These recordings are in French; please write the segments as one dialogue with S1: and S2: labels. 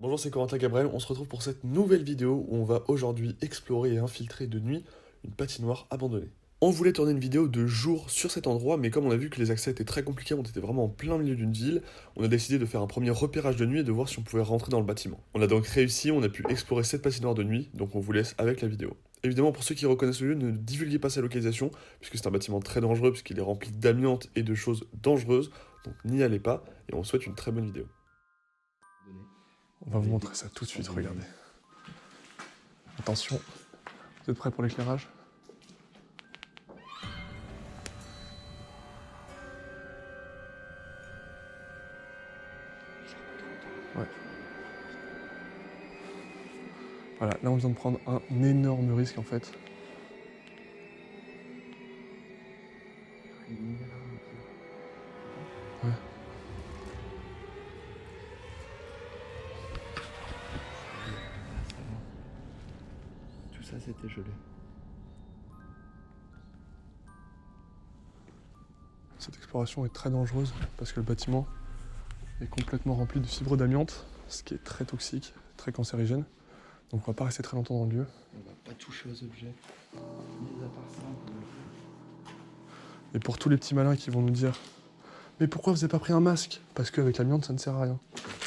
S1: Bonjour, c'est Corentin Gabriel, on se retrouve pour cette nouvelle vidéo où on va aujourd'hui explorer et infiltrer de nuit une patinoire abandonnée. On voulait tourner une vidéo de jour sur cet endroit, mais comme on a vu que les accès étaient très compliqués, on était vraiment en plein milieu d'une ville, on a décidé de faire un premier repérage de nuit et de voir si on pouvait rentrer dans le bâtiment. On a donc réussi, on a pu explorer cette patinoire de nuit, donc on vous laisse avec la vidéo. Évidemment, pour ceux qui reconnaissent le lieu, ne divulguez pas sa localisation, puisque c'est un bâtiment très dangereux, puisqu'il est rempli d'amiante et de choses dangereuses, donc n'y allez pas, et on vous souhaite une très bonne vidéo. On va vous montrer ça tout de suite, regardez. Attention, vous êtes prêts pour l'éclairage? Ouais. Voilà, là on vient de prendre un énorme risque en fait. Ouais.
S2: Tout ça c'était gelé.
S1: Cette exploration est très dangereuse parce que le bâtiment est complètement rempli de fibres d'amiante, ce qui est très toxique, très cancérigène. Donc on va pas rester très longtemps dans le lieu.
S2: On va pas toucher aux objets. Mis à part ça,
S1: Et pour tous les petits malins qui vont nous dire « Mais pourquoi vous n'avez pas pris un masque ?» Parce qu'avec l'amiante ça ne sert à rien.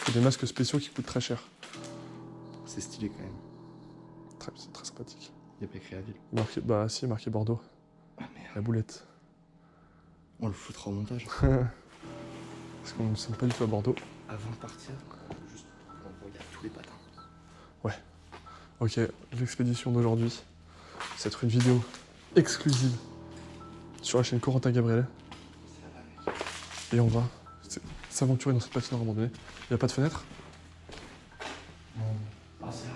S1: C'est des masques spéciaux qui coûtent très cher.
S2: c'est stylé quand même.
S1: C'est très sympathique.
S2: Il y a pas écrit la ville.
S1: Marqué, bah si, marqué Bordeaux.
S2: Ah merde.
S1: La boulette.
S2: On le foutra au montage.
S1: Parce qu'on ne sommes pas du tout à Bordeaux.
S2: Avant de partir, juste on regarde tous les patins.
S1: Ok, l'expédition d'aujourd'hui, c'est être une vidéo exclusive sur la chaîne Corentin Gabriel. Et on va s'aventurer dans cette patinoire abandonnée. Il n'y a pas de fenêtre?
S2: Ah c'est là.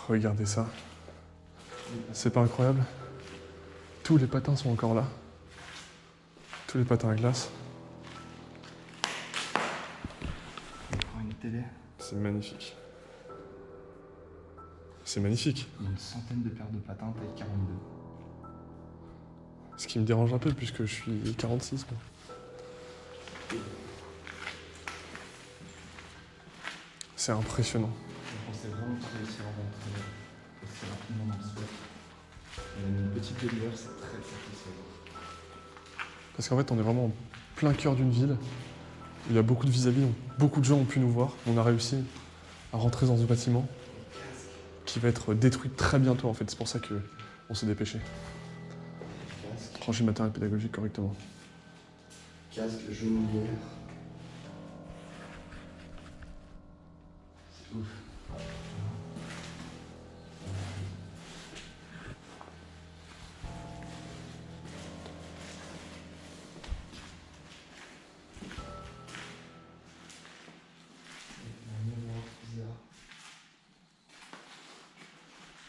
S1: Regardez ça. C'est pas incroyable? Tous les patins sont encore là. Tous les patins à glace.
S2: On prend une télé.
S1: C'est magnifique. C'est magnifique.
S2: Il y a une centaine de paires de patins taille 42.
S1: Ce qui me dérange un peu puisque je suis 46. Moi. C'est impressionnant.
S2: On pensait vraiment pas réussir à rentrer aussi rapidement dans le spot. On a mis une petite demi-heure, c'est très satisfaisant.
S1: Parce qu'en fait, on est vraiment en plein cœur d'une ville. Il y a beaucoup de vis-à-vis, beaucoup de gens ont pu nous voir. On a réussi à rentrer dans ce bâtiment qui va être détruit très bientôt en fait. C'est pour ça qu'on s'est dépêché.
S2: Casque,
S1: Ranger le matériel pédagogique correctement.
S2: casque, genouillère. C'est ouf.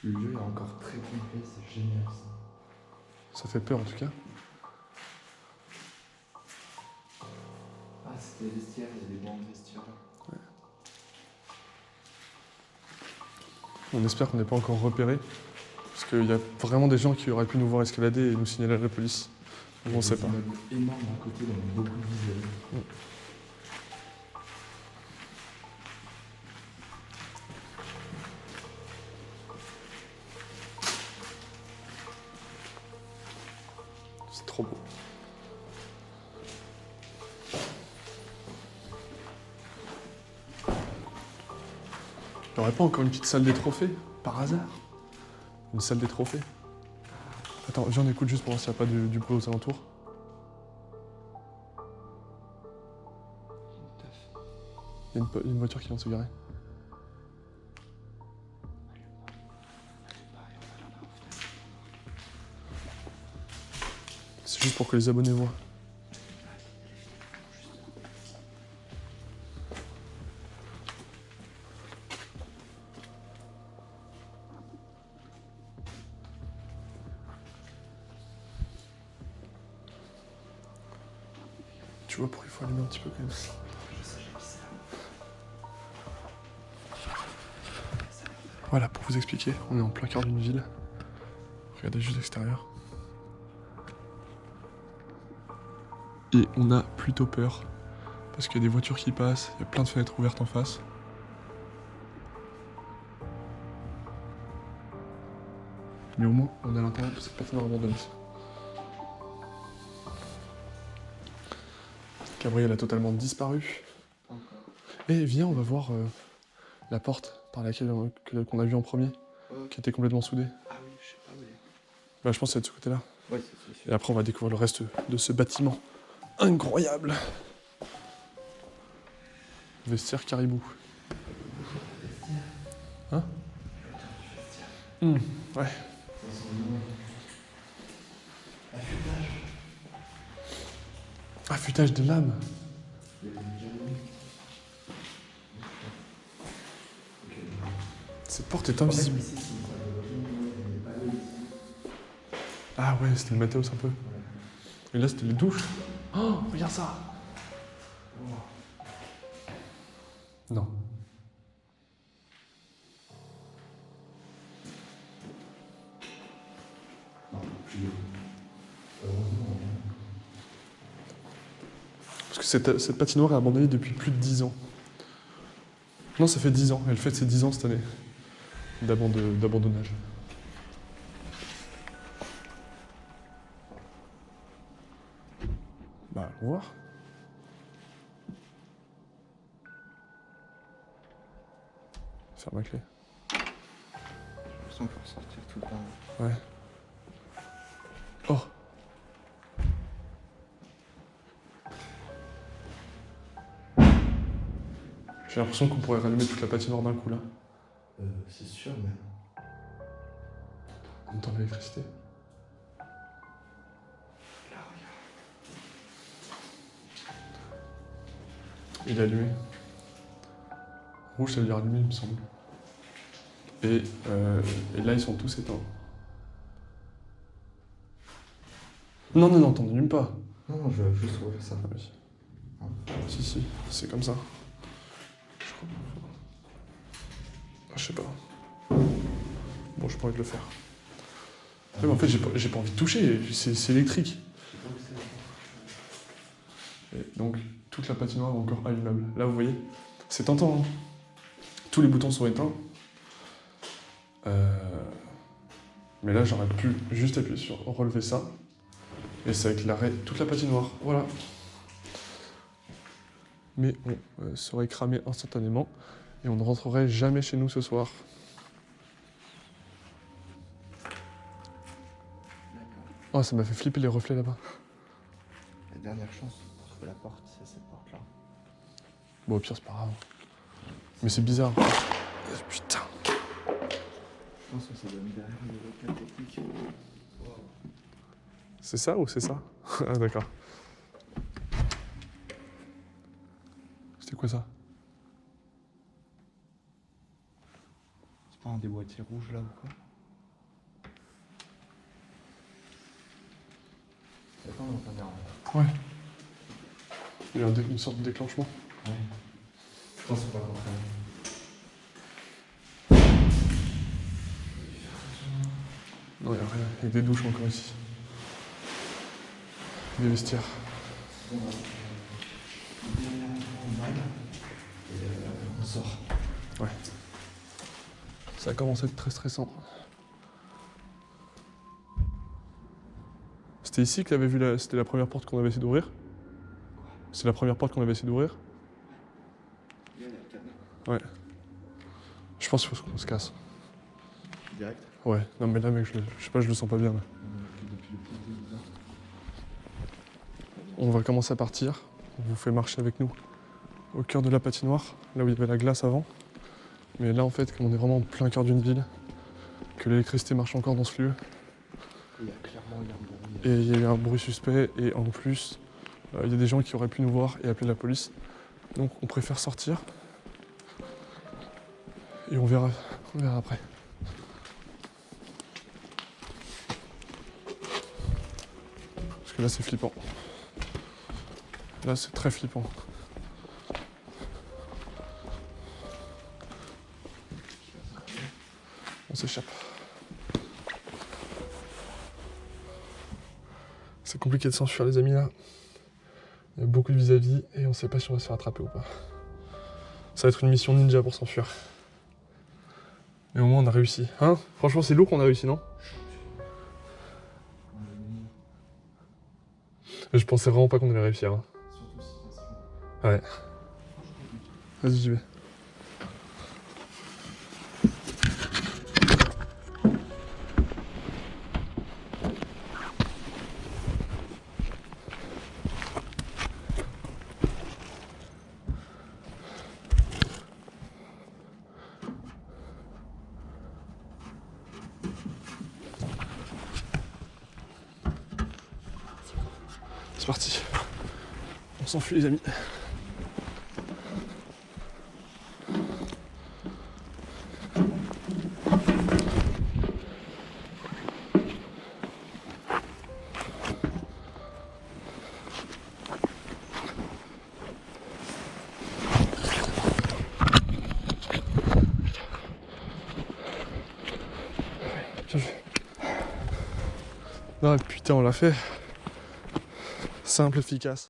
S2: Le lieu est encore très complet, c'est génial ça.
S1: Ça fait peur en tout cas.
S2: Ah, c'était les vestiaires, il y a des bancs de vestiaires là.
S1: On espère qu'on n'est pas encore repéré. Parce qu'il y a vraiment des gens qui auraient pu nous voir escalader et nous signaler à la police. On ne sait pas.
S2: Il y a des immeubles énormes à côté, dans beaucoup de vis-à-vis.
S1: C'est trop beau. Il n'y aurait pas encore une petite salle des trophées, par hasard? Une salle des trophées? Attends, viens on écoute juste pour voir s'il n'y a pas du bruit aux alentours. Il y a une voiture qui vient de se garer. C'est juste pour que les abonnés voient. Tu vois, il faut allumer un petit peu quand même. Voilà, pour vous expliquer, on est en plein cœur d'une ville. Regardez juste l'extérieur. Et on a plutôt peur. Parce qu'il y a des voitures qui passent, il y a plein de fenêtres ouvertes en face. Mais au moins, on est à l'intérieur de cette patinoire abandonnée. Gabriel a totalement disparu. Et viens, on va voir la porte par laquelle qu'on a vue en premier, qui était complètement soudée.
S2: Ah oui, je sais pas où elle est.
S1: Bah, je pense que c'est de ce côté-là.
S2: Ouais, c'est
S1: Et après, on va découvrir le reste de ce bâtiment incroyable. Vestiaire caribou. Hein? Ouais. Affûtage des lames. Cette porte est invisible. Ah ouais, c'était le matos un peu. Et là, c'était les douches. Oh, regarde ça. Non. Parce que cette patinoire est abandonnée depuis plus de 10 ans. Non, ça fait 10 ans. Elle fête ses 10 ans cette année d'abandonnage. Bah, on va voir. Ferme la clé.
S2: J'ai l'impression pour sortir tout le temps.
S1: Ouais. Oh. J'ai l'impression qu'on pourrait rallumer toute la patinoire d'un coup là.
S2: C'est sûr, mais.
S1: On entend l'électricité.
S2: Là, regarde.
S1: Il est allumé. Rouge, ça veut dire allumé, il me semble. Et là, ils sont tous éteints. Non, non, non, t'en allumes pas.
S2: Non, non, je vais juste ouvrir ça.
S1: Ah oui. Si, si, c'est comme ça. Je sais pas. Bon, j'ai pas envie de le faire. Mais en fait, j'ai pas envie de toucher, c'est électrique. Et donc, toute la patinoire est encore allumable. Là, vous voyez, c'est tentant, hein. Tous les boutons sont éteints. Mais là, j'aurais pu juste appuyer sur relever ça. Et ça éclairait toute la patinoire. Voilà. Mais on serait cramé instantanément. Et on ne rentrerait jamais chez nous ce soir. Oh, ça m'a fait flipper les reflets là-bas.
S2: La dernière chance pour trouver la porte, c'est cette porte-là.
S1: Bon, au pire, c'est pas grave. Mais c'est bizarre. Putain.
S2: Je pense que ça donne derrière le local technique.
S1: C'est ça ou c'est ça? Ah, d'accord. C'était quoi ça?
S2: C'est pas un des boîtiers rouges là ou quoi? C'est pas un intérieur.
S1: Ouais. Il y a une sorte de déclenchement.
S2: Ouais. Je pense que c'est pas contraire.
S1: Non, il n'y a rien. Il y a des douches encore ici. Des vestiaires.
S2: On sort.
S1: Ouais. Ça a commencé à être très stressant. C'était ici que t'avais vu c'était la première porte qu'on avait essayé d'ouvrir? C'est la première porte qu'on avait essayé d'ouvrir? Ouais. Je pense qu'il faut qu'on se casse.
S2: Direct.
S1: Ouais. Non mais là mec, je sais pas, je le sens pas bien là. On va commencer à partir. On vous fait marcher avec nous au cœur de la patinoire, là où il y avait la glace avant. Mais là en fait, comme on est vraiment en plein cœur d'une ville, que l'électricité marche encore dans ce lieu,
S2: Il y a clairement eu un bruit.
S1: et il y a eu un bruit suspect, et en plus, il y a des gens qui auraient pu nous voir et appeler la police. Donc on préfère sortir. Et on verra après. Parce que là c'est flippant. Là c'est très flippant. s'échappe. C'est compliqué de s'enfuir les amis là. Il y a beaucoup de vis-à-vis et on sait pas si on va se faire attraper ou pas. Ça va être une mission ninja pour s'enfuir. Mais au moins on a réussi. Hein? Franchement c'est lourd qu'on a réussi, non? Je pensais vraiment pas qu'on allait réussir. Hein. Ouais. Vas-y, j'y vais. C'est parti. On s'enfuit les amis. Bien joué. Non, putain, on l'a fait. Simple, efficace.